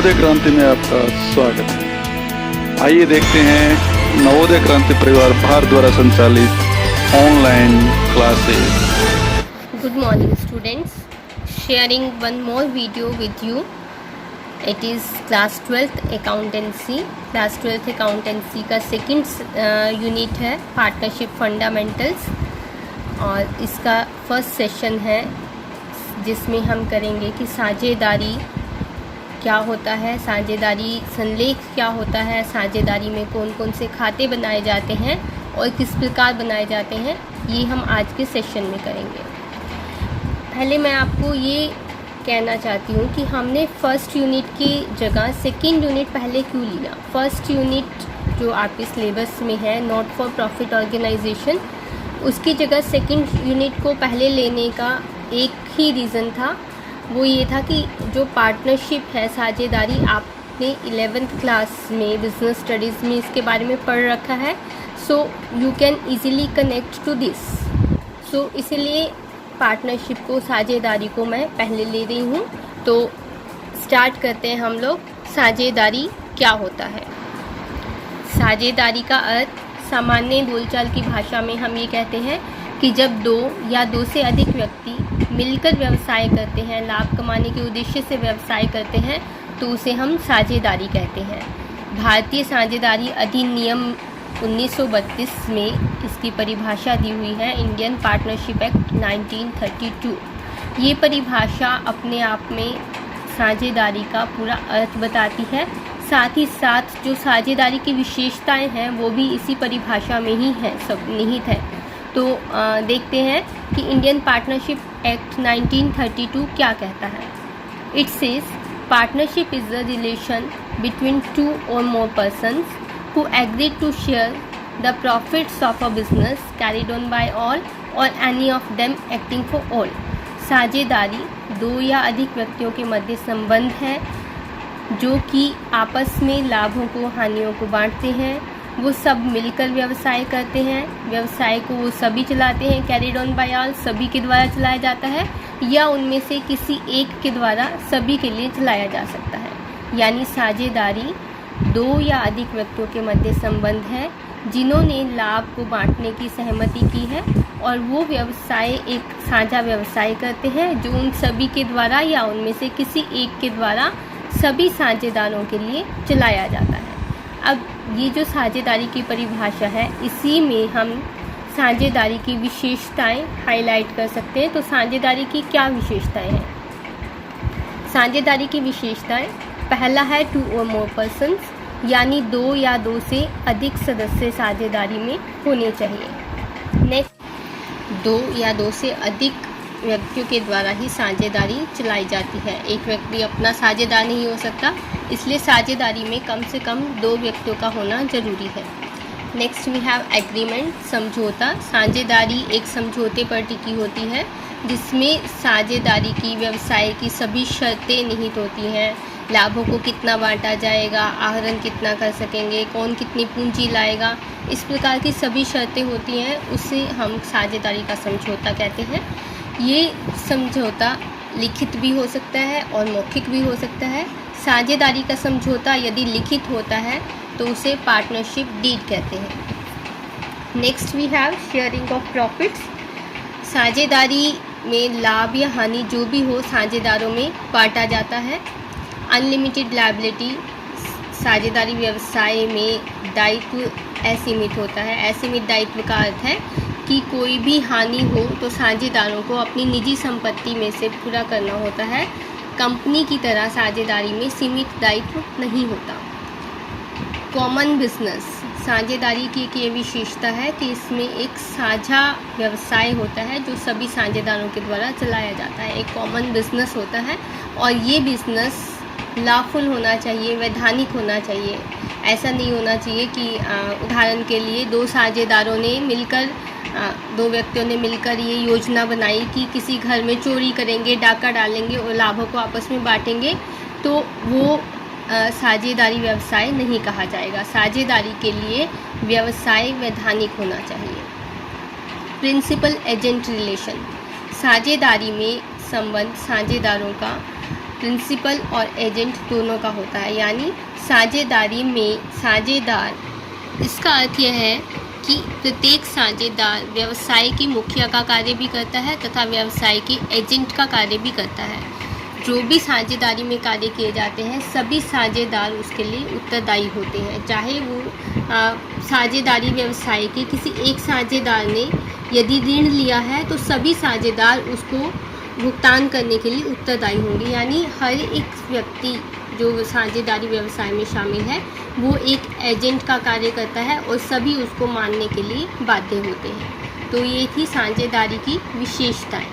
नवोदय क्रांति में आपका स्वागत है। आइए देखते हैं नवोदय क्रांति परिवार भारत द्वारा संचालित online classes. Good morning students, sharing one more video with you. It is class 12th accountancy. Class 12th accountancy का सेकंड यूनिट है पार्टनरशिप फंडामेंटल्स और इसका फर्स्ट सेशन है जिसमें हम करेंगे कि साझेदारी क्या होता है, साझेदारी संलेख क्या होता है, साझेदारी में कौन कौन से खाते बनाए जाते हैं और किस प्रकार बनाए जाते हैं, ये हम आज के सेशन में करेंगे। पहले मैं आपको ये कहना चाहती हूँ कि हमने फर्स्ट यूनिट की जगह सेकंड यूनिट पहले क्यों लिया। फर्स्ट यूनिट जो आपके सिलेबस में है नॉट फॉर प्रॉफिट ऑर्गेनाइजेशन, उसकी जगह सेकंड यूनिट को पहले लेने का एक ही रीज़न था, वो ये था कि जो पार्टनरशिप है, साझेदारी, आपने 11th क्लास में बिजनेस स्टडीज़ में इसके बारे में पढ़ रखा है। So you can easily connect to this. So इसलिए पार्टनरशिप को, साझेदारी को मैं पहले ले रही हूँ। तो स्टार्ट करते हैं हम लोग। साझेदारी क्या होता है? साझेदारी का अर्थ सामान्य बोलचाल की भाषा में हम ये कहते हैं कि जब दो या दो से अधिक व्यक्ति मिलकर व्यवसाय करते हैं, लाभ कमाने के उद्देश्य से व्यवसाय करते हैं, तो उसे हम साझेदारी कहते हैं। भारतीय साझेदारी अधिनियम 1932 में इसकी परिभाषा दी हुई है, इंडियन पार्टनरशिप एक्ट 1932। ये परिभाषा अपने आप में साझेदारी का पूरा अर्थ बताती है। साथ ही साथ जो साझेदारी की विशेषताएं हैं वो भी इसी परिभाषा में ही है, सब निहित है। तो देखते हैं कि इंडियन पार्टनरशिप एक्ट 1932 क्या कहता है। It says partnership is the relation between two और मोर persons who agreed to share the profits of a business carried on by all or any of them acting for all। साझेदारी दो या अधिक व्यक्तियों के मध्य संबंध है जो कि आपस में लाभों को, हानियों को बांटते हैं। वो सब मिलकर व्यवसाय करते हैं, व्यवसाय को वो सभी चलाते हैं, कैरिड ऑन बाय ऑल, सभी के द्वारा चलाया जाता है, या उनमें से किसी एक के द्वारा सभी के लिए चलाया जा सकता है। यानी साझेदारी दो या अधिक व्यक्तियों के मध्य संबंध है जिन्होंने लाभ को बांटने की सहमति की है और वो व्यवसाय एक साझा व्यवसाय करते हैं जो उन सभी के द्वारा या उनमें से किसी एक के द्वारा सभी साझेदारों के लिए चलाया जाता है। अब ये जो साझेदारी की परिभाषा है, इसी में हम साझेदारी की विशेषताएं हाईलाइट कर सकते हैं। तो साझेदारी की क्या विशेषताएं हैं? साझेदारी की विशेषताएं, पहला है टू और मोर पर्सन्स, यानी दो या दो से अधिक सदस्य साझेदारी में होने चाहिए। नेक्स्ट, दो या दो से अधिक व्यक्तियों के द्वारा ही साझेदारी चलाई जाती है। एक व्यक्ति अपना साझेदार नहीं हो सकता, इसलिए साझेदारी में कम से कम दो व्यक्तियों का होना जरूरी है। नेक्स्ट वी हैव एग्रीमेंट, समझौता। साझेदारी एक समझौते पर टिकी होती है जिसमें साझेदारी की, व्यवसाय की सभी शर्तें निहित होती हैं। लाभों को कितना बांटा जाएगा, आहरण कितना कर सकेंगे, कौन कितनी पूंजी लाएगा, इस प्रकार की सभी शर्तें होती हैं, उसे हम साझेदारी का समझौता कहते हैं। ये समझौता लिखित भी हो सकता है और मौखिक भी हो सकता है। साझेदारी का समझौता यदि लिखित होता है तो उसे पार्टनरशिप डीड कहते हैं। Next we have sharing of profits. साझेदारी में लाभ या हानि जो भी हो साझेदारों में बांटा जाता है। अनलिमिटेड लायबिलिटी, साझेदारी व्यवसाय में दायित्व असीमित होता है। असीमित दायित्व का अर्थ है कि कोई भी हानि हो तो साझेदारों को अपनी निजी संपत्ति में से पूरा करना होता है। कंपनी की तरह साझेदारी में सीमित दायित्व नहीं होता। कॉमन बिजनेस, साझेदारी की एक ये विशेषता है कि इसमें एक साझा व्यवसाय होता है जो सभी साझेदारों के द्वारा चलाया जाता है। एक कॉमन बिजनेस होता है और ये बिजनेस लॉफुल होना चाहिए, वैधानिक होना चाहिए। ऐसा नहीं होना चाहिए कि उदाहरण के लिए दो साझेदारों ने मिलकर, दो व्यक्तियों ने मिलकर ये योजना बनाई कि किसी घर में चोरी करेंगे, डाका डालेंगे और लाभों को आपस में बांटेंगे, तो वो साझेदारी व्यवसाय नहीं कहा जाएगा। साझेदारी के लिए व्यवसाय वैधानिक होना चाहिए। प्रिंसिपल एजेंट रिलेशन, साझेदारी में संबंध साझेदारों का प्रिंसिपल और एजेंट दोनों का होता है। यानी साझेदारी में साझेदार, इसका अर्थ यह है कि प्रत्येक साझेदार व्यवसाय के मुखिया का कार्य भी करता है तथा व्यवसाय के एजेंट का कार्य भी करता है। जो भी साझेदारी में कार्य किए जाते हैं सभी साझेदार उसके लिए उत्तरदायी होते हैं। चाहे वो साझेदारी व्यवसाय के किसी एक साझेदार ने यदि ऋण लिया है तो सभी साझेदार उसको भुगतान करने के लिए उत्तरदायी होंगे। यानी हर एक व्यक्ति जो साझेदारी व्यवसाय में शामिल है वो एक एजेंट का कार्य करता है और सभी उसको मानने के लिए बाध्य होते हैं। तो ये थी साझेदारी की विशेषताएं।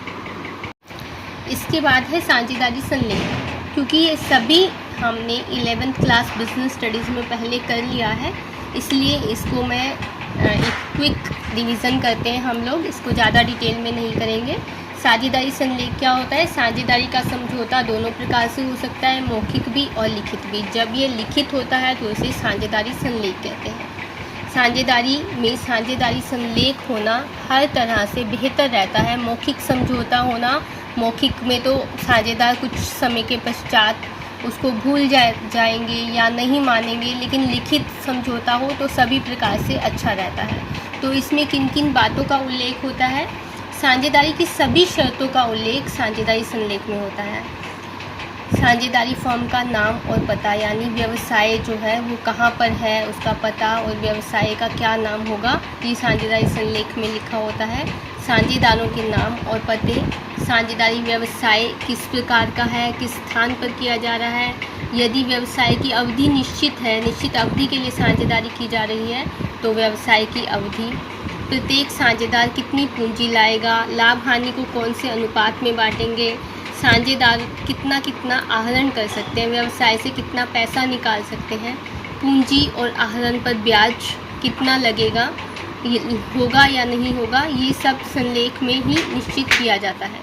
इसके बाद है साझेदारी संलेख। क्योंकि ये सभी हमने 11th क्लास बिजनेस स्टडीज़ में पहले कर लिया है, इसलिए इसको मैं एक क्विक रिवीजन करते हैं हम लोग, इसको ज़्यादा डिटेल में नहीं करेंगे। साझेदारी संलेख क्या होता है? साझेदारी का समझौता दोनों प्रकार से हो सकता है, मौखिक भी और लिखित भी। जब ये लिखित होता है तो इसे साझेदारी संलेख कहते हैं। साझेदारी में साझेदारी संलेख होना हर तरह से बेहतर रहता है। मौखिक समझौता होना, मौखिक में तो साझेदार कुछ समय के पश्चात उसको भूल जाएंगे या नहीं मानेंगे, लेकिन लिखित समझौता हो तो सभी प्रकार से अच्छा रहता है। तो इसमें किन किन बातों का उल्लेख होता है? साझेदारी की सभी शर्तों का उल्लेख साझेदारी संलेख में होता है। साझेदारी फर्म का नाम और पता, यानी व्यवसाय जो है वो कहाँ पर है उसका पता और व्यवसाय का क्या नाम होगा, ये साझेदारी संलेख में लिखा होता है। साझेदारों के नाम और पते, साझेदारी व्यवसाय किस प्रकार का है, किस स्थान पर किया जा रहा है, यदि व्यवसाय की अवधि निश्चित है, निश्चित अवधि के लिए साझेदारी की जा रही है तो व्यवसाय की अवधि, प्रत्येक साझेदार कितनी पूंजी लाएगा, लाभ हानि को कौन से अनुपात में बांटेंगे, साझेदार कितना कितना आहरण कर सकते हैं, व्यवसाय से कितना पैसा निकाल सकते हैं, पूंजी और आहरण पर ब्याज कितना लगेगा, ये होगा या नहीं होगा, ये सब संलेख में ही निश्चित किया जाता है।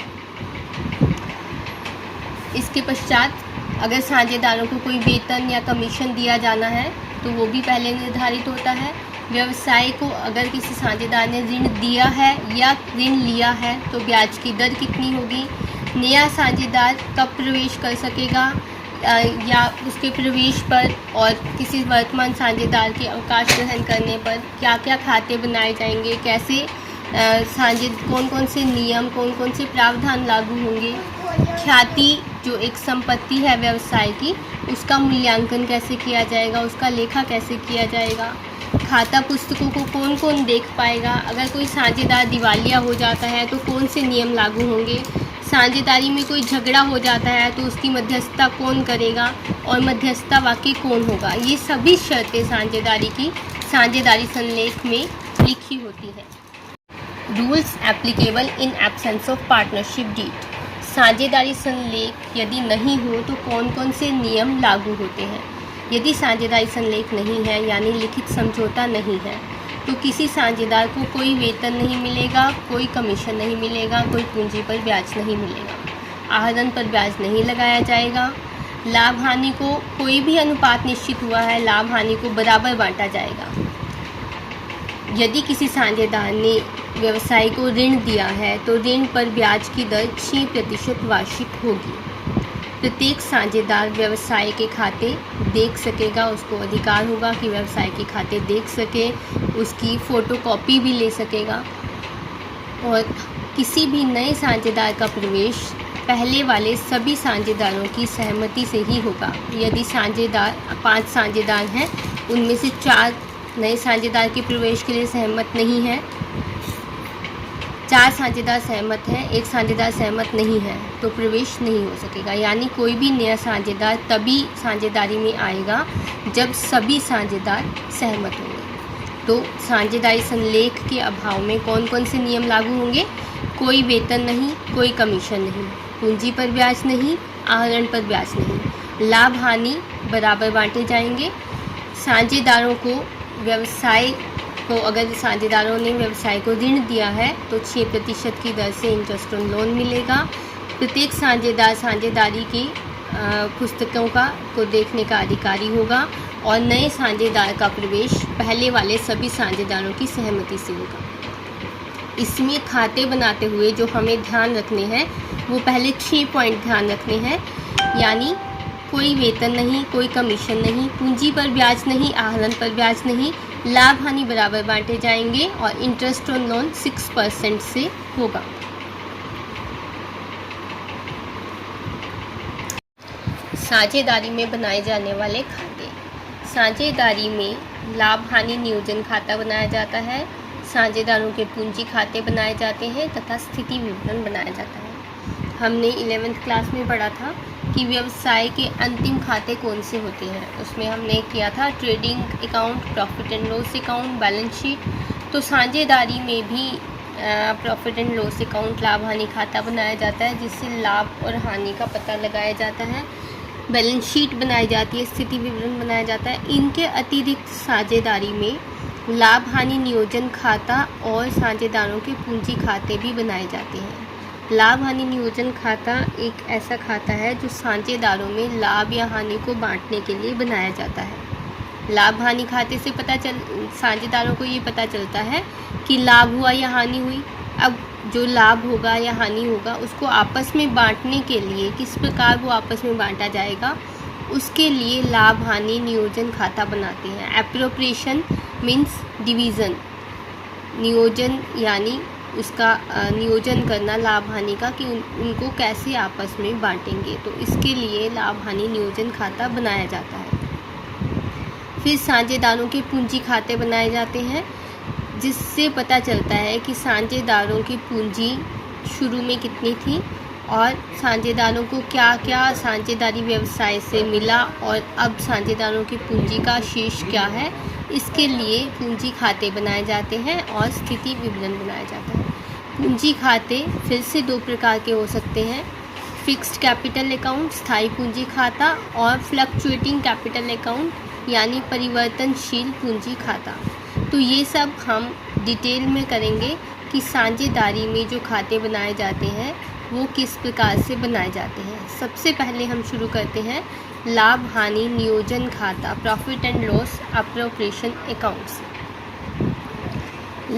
इसके पश्चात अगर साझेदारों को कोई वेतन या कमीशन दिया जाना है तो वो भी पहले निर्धारित होता है। व्यवसाय को अगर किसी साझेदार ने ऋण दिया है या ऋण लिया है तो ब्याज की दर कितनी होगी, नया साझेदार कब प्रवेश कर सकेगा या उसके प्रवेश पर और किसी वर्तमान साझेदार के अवकाश ग्रहण करने पर क्या क्या खाते बनाए जाएंगे, कैसे कौन कौन से नियम, कौन कौन से प्रावधान लागू होंगे, ख्याति जो एक संपत्ति है व्यवसाय की उसका मूल्यांकन कैसे किया जाएगा, उसका लेखा कैसे किया जाएगा, खाता पुस्तकों को कौन कौन देख पाएगा, अगर कोई साझेदार दिवालिया हो जाता है तो कौन से नियम लागू होंगे, साझेदारी में कोई झगड़ा हो जाता है तो उसकी मध्यस्थता कौन करेगा और मध्यस्थता वाकई कौन होगा, ये सभी शर्तें साझेदारी की साझेदारी संलेख में लिखी होती है। Rules applicable in absence of partnership deed. साझेदारी संलेख यदि नहीं हो तो कौन कौन से नियम लागू होते हैं। यदि साझेदारी संलेख नहीं है यानी लिखित समझौता नहीं है तो किसी साझेदार को कोई वेतन नहीं मिलेगा, कोई कमीशन नहीं मिलेगा, कोई पूंजी पर ब्याज नहीं मिलेगा, आहरण पर ब्याज नहीं लगाया जाएगा, लाभ हानि को कोई भी अनुपात निश्चित हुआ है, लाभ हानि को बराबर बांटा जाएगा। यदि किसी साझेदार ने व्यवसाय को ऋण दिया है तो ऋण पर ब्याज की दर 6% वार्षिक होगी। प्रत्येक साझेदार व्यवसाय के खाते देख सकेगा, उसको अधिकार होगा कि व्यवसाय के खाते देख सके, उसकी फ़ोटोकॉपी भी ले सकेगा। और किसी भी नए साझेदार का प्रवेश पहले वाले सभी साझेदारों की सहमति से ही होगा। यदि 5 साझेदार हैं उनमें से 4 नए साझेदार के प्रवेश के लिए सहमत नहीं हैं, 4 साझेदार सहमत हैं, 1 साझेदार सहमत नहीं है तो प्रवेश नहीं हो सकेगा। यानी कोई भी नया साझेदार तभी साझेदारी में आएगा जब सभी साझेदार सहमत होंगे। तो साझेदारी संलेख के अभाव में कौन कौन से नियम लागू होंगे? कोई वेतन नहीं, कोई कमीशन नहीं, पूंजी पर ब्याज नहीं, आहरण पर ब्याज नहीं, लाभ हानि बराबर बांटे जाएंगे। साझेदारों को व्यवसाय को अगर साझेदारों ने व्यवसाय को ऋण दिया है तो 6% की दर से इंटरेस्ट ऑन लोन मिलेगा। प्रत्येक साझेदार साझेदारी की पुस्तकों को देखने का अधिकारी होगा और नए साझेदार का प्रवेश पहले वाले सभी साझेदारों की सहमति से होगा। इसमें खाते बनाते हुए जो हमें ध्यान रखने हैं वो पहले 6 पॉइंट ध्यान रखने हैं। यानी कोई वेतन नहीं, कोई कमीशन नहीं, पूंजी पर ब्याज नहीं, आहरण पर ब्याज नहीं, लाभ हानि बराबर बांटे जाएंगे और इंटरेस्ट ऑन लोन 6% से होगा। साझेदारी में बनाए जाने वाले खाते। साझेदारी में लाभ हानि नियोजन खाता बनाया जाता है, साझेदारों के पूंजी खाते बनाए जाते हैं तथा स्थिति विवरण बनाया जाता है। हमने 11th क्लास में पढ़ा था कि व्यवसाय के अंतिम खाते कौन से होते हैं। उसमें हमने किया था trading account, profit and loss account, balance sheet. तो साझेदारी में भी प्रॉफिट एंड लॉस अकाउंट, लाभ हानि खाता बनाया जाता है जिससे लाभ और हानि का पता लगाया जाता है। बैलेंस शीट बनाई जाती है, स्थिति विवरण बनाया जाता है। इनके अतिरिक्त साझेदारी में लाभ हानि नियोजन खाता और साझेदारों के पूंजी खाते भी बनाए जाते हैं। लाभ हानि नियोजन खाता एक ऐसा खाता है जो साझेदारों में लाभ या हानि को बांटने के लिए बनाया जाता है। लाभ हानि खाते से साझेदारों को ये पता चलता है कि लाभ हुआ या हानि हुई। अब जो लाभ होगा या हानि होगा उसको आपस में बांटने के लिए किस प्रकार वो आपस में बांटा जाएगा, उसके लिए लाभ हानि नियोजन खाता बनाते हैं। एप्रोप्रिएशन मीन्स डिवीज़न, नियोजन यानी उसका नियोजन करना लाभ हानि का कि उनको कैसे आपस में बांटेंगे, तो इसके लिए लाभ हानि नियोजन खाता बनाया जाता है। फिर साझेदारों के पूंजी खाते बनाए जाते हैं जिससे पता चलता है कि साझेदारों की पूंजी शुरू में कितनी थी और साझेदारों को क्या क्या साझेदारी व्यवसाय से मिला और अब साझेदारों की पूंजी का शेष क्या है। इसके लिए पूंजी खाते बनाए जाते हैं और स्थिति विवरण बनाया जाता है। पूंजी खाते फिर से 2 प्रकार के हो सकते हैं, फिक्स्ड कैपिटल अकाउंट स्थायी पूंजी खाता और फ्लक्चुएटिंग कैपिटल अकाउंट यानी परिवर्तनशील पूंजी खाता। तो ये सब हम डिटेल में करेंगे कि साझेदारी में जो खाते बनाए जाते हैं वो किस प्रकार से बनाए जाते हैं। सबसे पहले हम शुरू करते हैं लाभ हानि नियोजन खाता, profit and loss appropriation account से।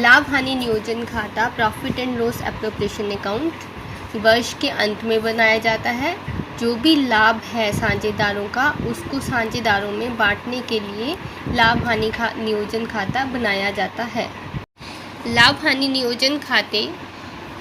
लाभ हानि नियोजन खाता, profit and loss appropriation account वर्ष के अंत में बनाया जाता है। जो भी लाभ है साझेदारों का उसको साझेदारों में बांटने के लिए लाभ हानि नियोजन खाता बनाया जाता है। लाभ हानि नियोजन खाते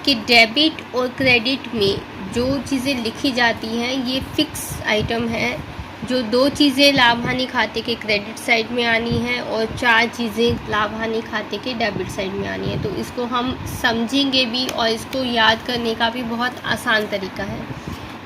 के डेबिट और क्रेडिट में जो चीज़ें लिखी जाती हैं ये फिक्स आइटम है। जो 2 चीज़ें लाभ हानि खाते के क्रेडिट साइड में आनी है और 4 चीज़ें लाभ हानि खाते के डेबिट साइड में आनी है। तो इसको हम समझेंगे भी और इसको याद करने का भी बहुत आसान तरीका है।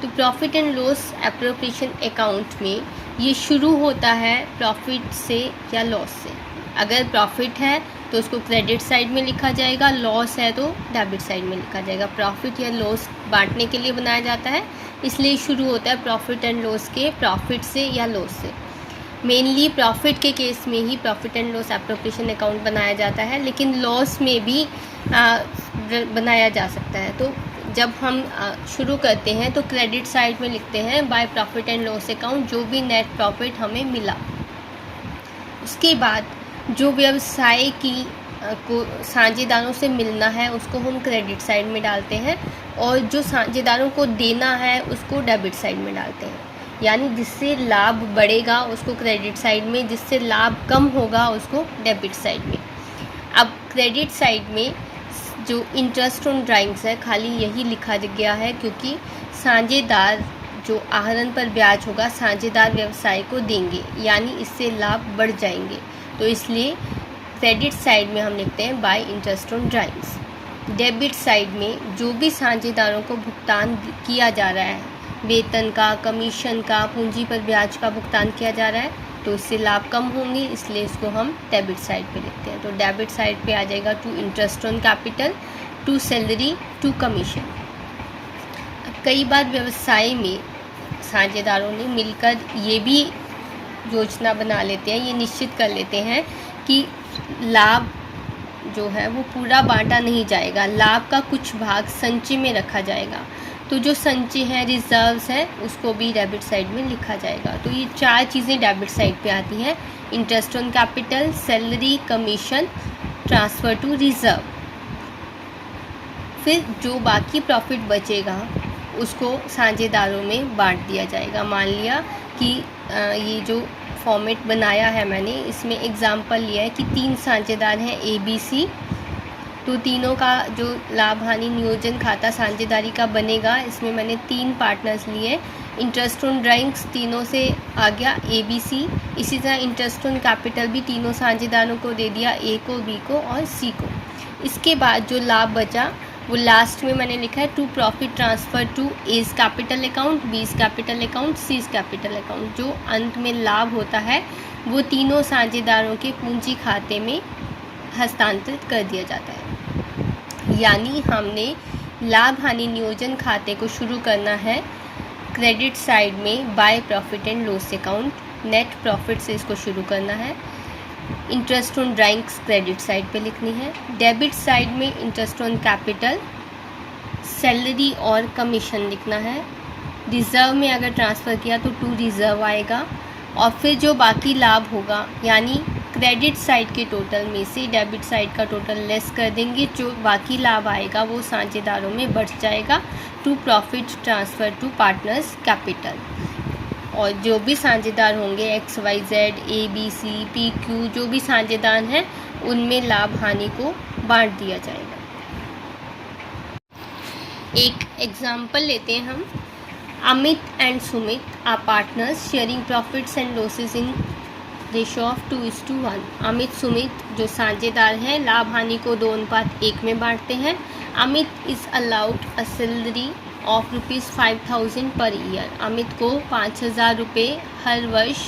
तो profit and loss appropriation account में ये शुरू होता है प्रॉफिट से या लॉस से। अगर प्रॉफिट है तो उसको क्रेडिट साइड में लिखा जाएगा, लॉस है तो डेबिट साइड में लिखा जाएगा। प्रॉफिट या लॉस बांटने के लिए बनाया जाता है, इसलिए शुरू होता है प्रॉफिट एंड लॉस के प्रॉफिट से या लॉस से। मेनली प्रॉफिट के केस में ही profit and loss appropriation account बनाया जाता है, लेकिन लॉस में भी बनाया जा सकता है। तो जब हम शुरू करते हैं तो क्रेडिट साइड में लिखते हैं bye profit and loss account जो भी नेट प्रॉफिट हमें मिला। उसके बाद जो व्यवसाय की को साझेदारों से मिलना है उसको हम क्रेडिट साइड में डालते हैं और जो साझेदारों को देना है उसको डेबिट साइड में डालते हैं। यानी जिससे लाभ बढ़ेगा उसको क्रेडिट साइड में, जिससे लाभ कम होगा उसको डेबिट साइड में। अब क्रेडिट साइड में जो इंटरेस्ट ऑन ड्राइंग्स है खाली यही लिखा गया है क्योंकि साझेदार जो आहरण पर ब्याज होगा साझेदार व्यवसाय को देंगे, यानी इससे लाभ बढ़ जाएंगे। तो इसलिए क्रेडिट साइड में हम लिखते हैं bye interest on drawings. Debit side में जो भी साझेदारों को भुगतान किया जा रहा है, वेतन का, कमीशन का, पूंजी पर ब्याज का भुगतान किया जा रहा है तो इससे लाभ कम होंगे, इसलिए इसको हम डेबिट साइड पे लिखते हैं। तो डेबिट साइड पे आ जाएगा to interest on capital, to salary, to commission. कई बार व्यवसाय में साझेदारों ने मिलकर ये भी योजना बना लेते हैं, ये निश्चित कर लेते हैं कि लाभ जो है वो पूरा बांटा नहीं जाएगा, लाभ का कुछ भाग संचय में रखा जाएगा। तो जो संचय है, रिजर्व्स है, उसको भी डेबिट साइड में लिखा जाएगा। तो ये 4 चीज़ें डेबिट साइड पे आती हैं, interest on capital, salary, commission, transfer to reserve. फिर जो बाकी प्रॉफिट बचेगा उसको साझेदारों में बांट दिया जाएगा। मान लिया कि ये जो फॉर्मेट बनाया है मैंने, इसमें एग्जांपल लिया है कि 3 साझेदार हैं ABC, तो तीनों का जो लाभ हानि नियोजन खाता साझेदारी का बनेगा, इसमें मैंने 3 पार्टनर्स लिए। इंटरेस्ट ऑन ड्राइंग्स तीनों से आ गया ABC, इसी तरह इंटरेस्ट ऑन कैपिटल भी तीनों साझेदारों को दे दिया, A को, B को और C को। इसके बाद जो लाभ बचा वो लास्ट में मैंने लिखा है to profit transfer to A's capital account, B's capital account, C's capital account. जो अंत में लाभ होता है वो तीनों साझेदारों के पूंजी खाते में हस्तांतरित कर दिया जाता है। यानी हमने लाभ हानि नियोजन खाते को शुरू करना है क्रेडिट साइड में bye profit and loss account, net profit से इसको शुरू करना है। Interest on drawings credit side पे लिखनी है। डेबिट साइड में इंटरेस्ट ऑन कैपिटल, सैलरी और कमीशन लिखना है। रिज़र्व में अगर ट्रांसफ़र किया तो टू रिज़र्व आएगा, और फिर जो बाकी लाभ होगा यानी क्रेडिट साइड के टोटल में से डेबिट साइड का टोटल लेस कर देंगे, जो बाकी लाभ आएगा वो साझेदारों में बढ़ जाएगा to profit transfer to partners capital. और जो भी साझेदार होंगे XYZ, ABC, PQ, जो भी साझेदार हैं उनमें लाभ हानि को बांट दिया जाएगा। एक एग्जाम्पल लेते हैं हम। Amit and Sumit are partners sharing profits and losses in ratio of 2:1। Amit Sumit जो साझेदार हैं लाभ हानि को 2:1 में बांटते हैं। Amit is allowed a salary of ₹5,000 per year. Amit को 5,000 रुपये हर वर्ष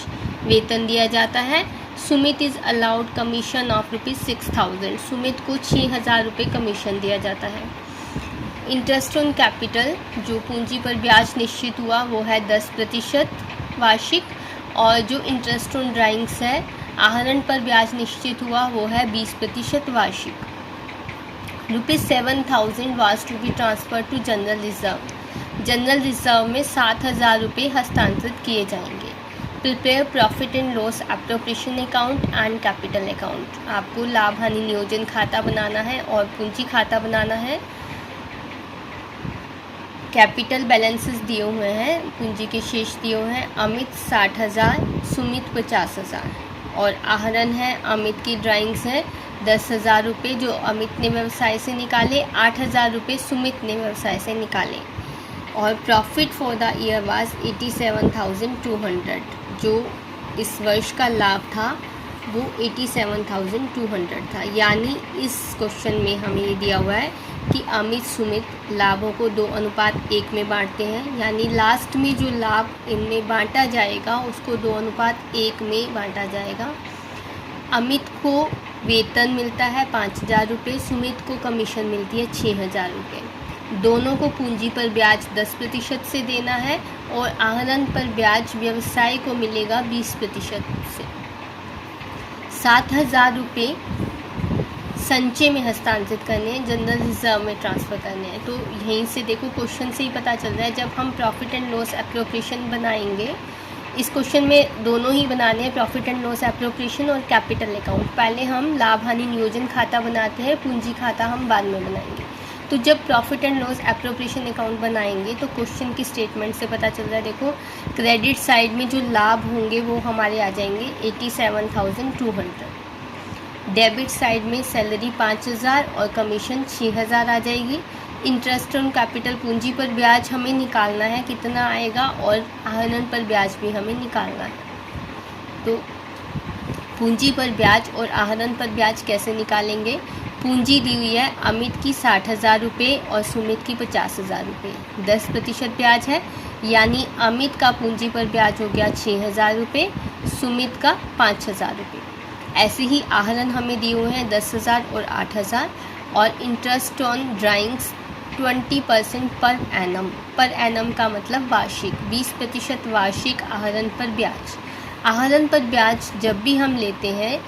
वेतन दिया जाता है। Sumit is allowed commission of ₹6,000। Sumit को 6,000 रुपये कमीशन दिया जाता है। इंटरेस्ट ऑन कैपिटल जो पूंजी पर ब्याज निश्चित हुआ वो है 10% वार्षिक, और जो इंटरेस्ट ऑन ड्राइंग्स है आहरण पर ब्याज निश्चित हुआ वो है 20% वार्षिक। ₹7,000 was to be transfer to general reserve. General reserve में 7,000 रुपये हस्तांतरित किए जाएंगे। Prepare profit and loss appropriation account and capital account. आपको लाभ हानि नियोजन खाता बनाना है और पूंजी खाता बनाना है। कैपिटल बैलेंसेस दिए हुए हैं, पूंजी के शेष दिए हुए हैं। अमित 60,000, सुमित 50,000, और आहरण है अमित की ड्राइंग्स है 10,000 रुपये जो अमित ने व्यवसाय से निकाले, 8,000 रुपये सुमित ने व्यवसाय से निकाले। और profit for the year was 87,200। जो इस वर्ष का लाभ था वो 87,200 था। यानी इस क्वेश्चन में हमें ये दिया हुआ है कि अमित सुमित लाभों को 2:1 में बांटते हैं, यानी लास्ट में जो लाभ इनमें बांटा जाएगा उसको 2:1 में बांटा जाएगा। अमित को वेतन मिलता है 5,000 रुपये, सुमित को कमीशन मिलती है 6,000 रुपये। दोनों को पूंजी पर ब्याज 10% से देना है और आहरण पर ब्याज व्यवसाय को मिलेगा 20% से। 7,000 रुपये संचय में हस्तांतरित करने हैं, जनरल रिजर्व में ट्रांसफ़र करने हैं। तो यहीं से देखो क्वेश्चन से ही पता चल रहा है, जब हम प्रॉफिट एंड लॉस एप्रोप्रिएशन बनाएंगे, इस क्वेश्चन में दोनों ही बनाने हैं, प्रॉफिट एंड लॉस एप्रोप्रिएशन और कैपिटल अकाउंट। पहले हम लाभ हानि नियोजन खाता बनाते हैं, पूंजी खाता हम बाद में बनाएंगे। तो जब profit and loss appropriation account बनाएंगे तो क्वेश्चन की स्टेटमेंट से पता चल रहा है, देखो क्रेडिट साइड में जो लाभ होंगे वो हमारे आ जाएंगे 87,200। डेबिट साइड में सैलरी 5,000 और कमीशन 6,000 आ जाएगी। इंटरेस्ट ऑन कैपिटल पूंजी पर ब्याज हमें निकालना है, कितना आएगा, और आहरण पर ब्याज भी हमें निकालना है। तो पूंजी पर ब्याज और आहरण पर ब्याज कैसे निकालेंगे? पूंजी दी हुई है अमित की 60,000 रुपये और सुमित की 50,000 रुपये, 10% ब्याज है, यानी अमित का पूंजी पर ब्याज हो गया 6,000 रुपये, सुमित का 5,000 रुपये। ऐसे ही आहरण हमें दिए हुए हैं 10,000 और 8,000, और interest on drawings 20% per annum का मतलब वार्षिक, 20% वार्षिक आहरण पर ब्याज। आहरण पर ब्याज जब भी हम लेते हैं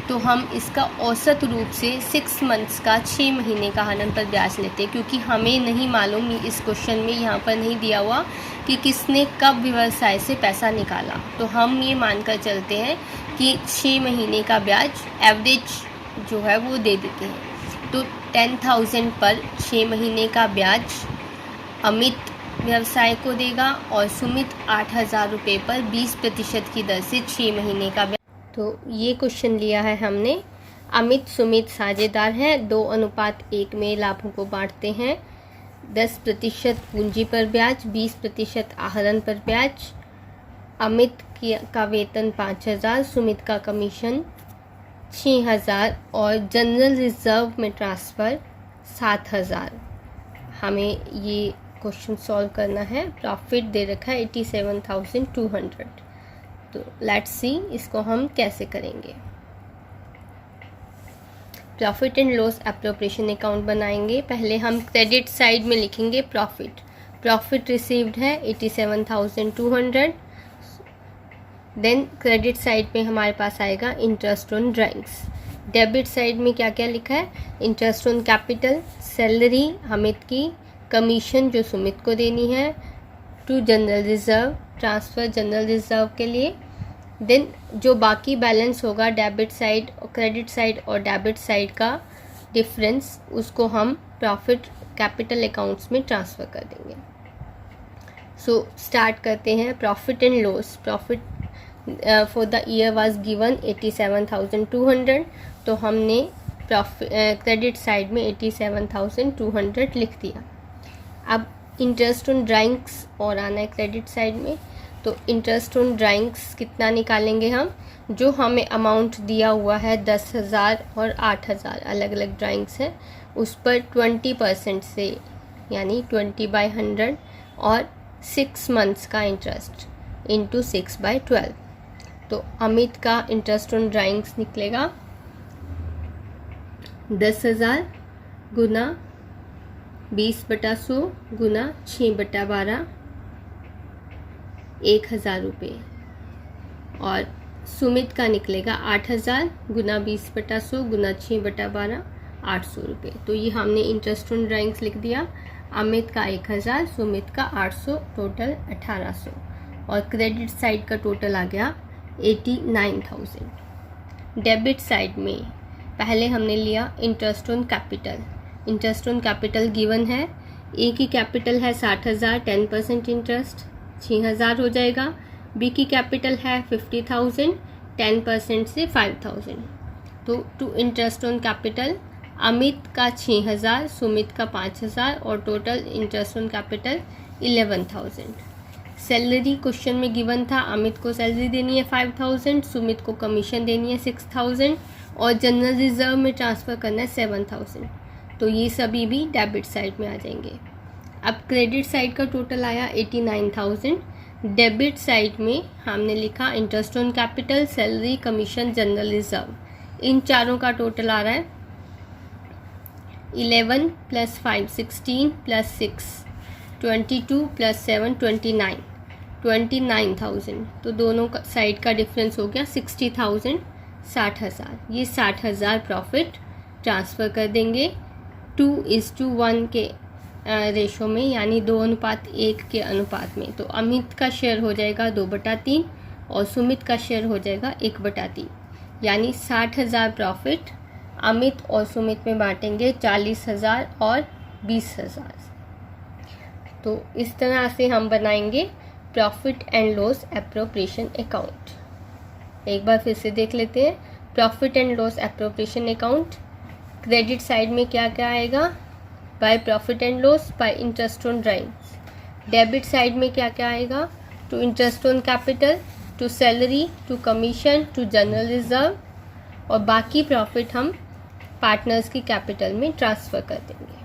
तो हम इसका औसत रूप से 6 मंथ्स का 6 महीने का आहरण पर ब्याज लेते हैं, क्योंकि हमें नहीं मालूम, इस क्वेश्चन में यहाँ पर नहीं दिया हुआ कि किसने कब व्यवसाय से पैसा निकाला। तो हम ये मानकर चलते हैं कि 6 महीने का ब्याज एवरेज जो है वो दे देते हैं। तो 10,000 पर 6 महीने का ब्याज अमित व्यवसाय को देगा और सुमित 8,000 रुपये पर 20% की दर से 6 महीने का ब्याज। तो ये क्वेश्चन लिया है हमने। अमित सुमित साझेदार हैं, 2:1 में लाभों को बांटते हैं। 10% पूंजी पर ब्याज, 20% आहरण पर ब्याज। अमित का वेतन 5,000, सुमित का कमीशन 6,000 और जनरल रिजर्व में ट्रांसफ़र 7,000। हमें ये क्वेश्चन सॉल्व करना है। प्रॉफिट दे रखा है 87,200। तो लेट्स सी इसको हम कैसे करेंगे। Profit and loss appropriation account बनाएंगे। पहले हम क्रेडिट साइड में लिखेंगे प्रॉफिट रिसीव्ड है 87,200। देन क्रेडिट साइड पे हमारे पास आएगा interest on drawings. Debit side में क्या क्या लिखा है, interest on capital, salary Amit की, कमीशन जो सुमित को देनी है, to general reserve, transfer general reserve के लिए। देन जो बाकी बैलेंस होगा डेबिट साइड और क्रेडिट साइड और डेबिट साइड का डिफरेंस, उसको हम प्रॉफिट कैपिटल अकाउंट्स में ट्रांसफ़र कर देंगे। सो स्टार्ट करते हैं। Profit and loss, profit for the year was given 87,200। तो हमने क्रेडिट साइड में 87,200 लिख दिया। अब इंटरेस्ट ऑन ड्राइंग्स और आना है क्रेडिट साइड में। तो इंटरेस्ट ऑन ड्राइंग्स कितना निकालेंगे हम, जो हमें अमाउंट दिया हुआ है 10,000 और 8,000 अलग अलग ड्राइंग्स हैं, उस पर 20% से यानी 20/100 और 6 मंथ्स का इंटरेस्ट इंटू 6/12। तो अमित का इंटरेस्ट ऑन ड्राइंग्स निकलेगा 10,000 गुना 20/100 गुना 6/12 1,000 रुपये। और सुमित का निकलेगा 8,000 गुना 20/100 गुना 6/12 800 रुपये। तो ये हमने इंटरेस्ट ऑन ड्राइंग्स लिख दिया। अमित का 1,000, सुमित का 800, टोटल 1,800। और क्रेडिट साइड का टोटल आ गया 89,000। डेबिट साइड में पहले हमने लिया interest on capital. Interest on capital given है, ए की कैपिटल है 60,000, 10% इंटरेस्ट 6,000 हो जाएगा। बी की कैपिटल है 50,000, 10% से 5,000। तो to interest on capital Amit का 6,000, सुमित का 5,000 और total interest on capital 11,000। Salary question में गिवन था, अमित को सैलरी देनी है 5,000, सुमित को कमीशन देनी है 6,000 और जनरल रिजर्व में ट्रांसफ़र करना है 7,000। तो ये सभी भी डेबिट साइड में आ जाएंगे। अब क्रेडिट साइड का टोटल आया 89,000। डेबिट साइड में हमने लिखा interest on capital, salary, commission, general reserve, इन चारों का टोटल आ रहा है 11 + 5 16 + 6 22 + 7 29,000। तो दोनों साइड का डिफरेंस हो गया 60,000 60,000। ये 60,000 प्रॉफिट ट्रांसफ़र कर देंगे 2:1 के रेशो में, यानी 2:1 के अनुपात में। तो अमित का शेयर हो जाएगा 2/3 और सुमित का शेयर हो जाएगा 1/3, यानी 60,000 प्रॉफिट अमित और सुमित में बांटेंगे 40,000 और 20,000। तो इस तरह से हम बनाएंगे profit and loss appropriation account. एक बार फिर से देख लेते हैं। Profit and loss appropriation account, credit side में क्या क्या आएगा, by profit and loss, by interest on drawings. Debit side में क्या क्या आएगा, to interest on capital, to salary, to commission, to general reserve, और बाकी प्रॉफिट हम पार्टनर्स की कैपिटल में ट्रांसफ़र कर देंगे।